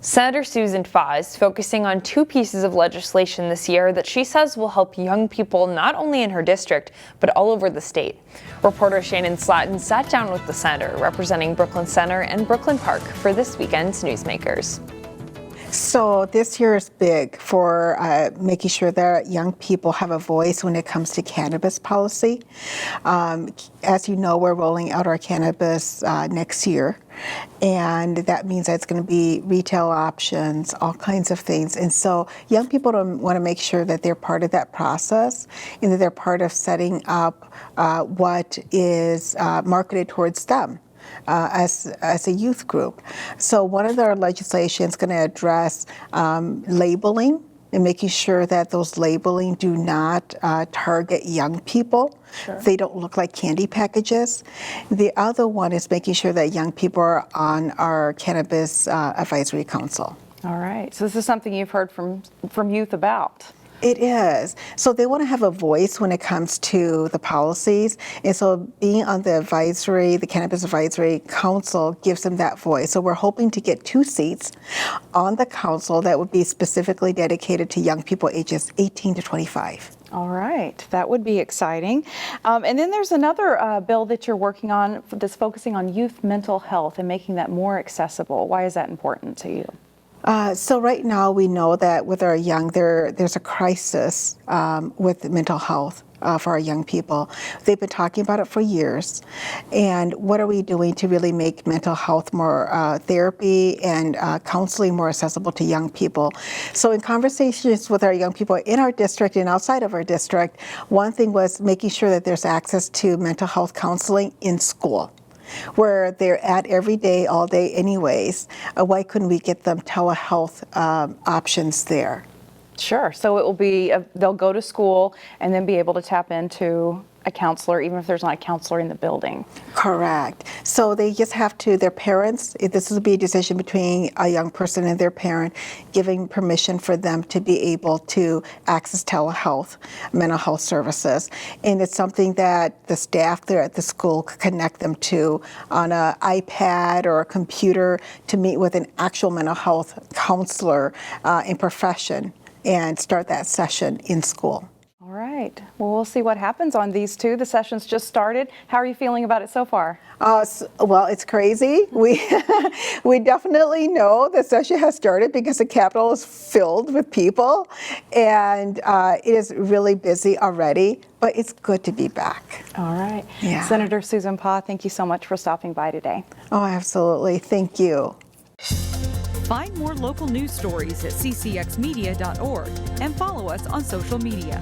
Senator Susan Pha is focusing on two pieces of legislation this year that she says will help young people not only in her district, but all over the state. Reporter Shannon Slatton sat down with the senator representing Brooklyn Center and Brooklyn Park for this weekend's Newsmakers. So this year is big for making sure that young people have a voice when it comes to cannabis policy. As you know, we're rolling out our cannabis next year, and that means that it's going to be retail options, all kinds of things. And so young people want to make sure that they're part of that process and that they're part of setting up what is marketed towards them. As a youth group. So one of our legislation is going to address labeling and making sure that those labeling do not target young people. Sure. They don't look like candy packages. The other one is making sure that young people are on our Cannabis Advisory Council. All right. So this is something you've heard from youth about. It is. So they want to have a voice when it comes to the policies. And so being on the Cannabis Advisory Council gives them that voice. So we're hoping to get 2 seats on the council that would be specifically dedicated to young people ages 18 to 25. All right, that would be exciting. And then there's another bill that you're working on that's focusing on youth mental health and making that more accessible. Why is that important to you? So right now we know that with our young, there's a crisis with mental health for our young people. They've been talking about it for years. And what are we doing to really make mental health more therapy and counseling more accessible to young people? So in conversations with our young people in our district and outside of our district, one thing was making sure that there's access to mental health counseling in school, where they're at every day, all day anyways. Why couldn't we get them telehealth options there? Sure. So it will be, they'll go to school and then be able to tap into a counselor, even if there's not a counselor in the building. Correct. So they just have to, their parents, this will be a decision between a young person and their parent, giving permission for them to be able to access telehealth, mental health services. And it's something that the staff there at the school could connect them to on an iPad or a computer to meet with an actual mental health counselor in profession and start that session in school. All right. Well, we'll see what happens on these two. The session's just started. How are you feeling about it so far? Well, it's crazy. We definitely know the session has started because the Capitol is filled with people, and it is really busy already, but it's good to be back. All right. Yeah. Senator Susan Pha, thank you so much for stopping by today. Oh, absolutely. Thank you. Find more local news stories at ccxmedia.org and follow us on social media.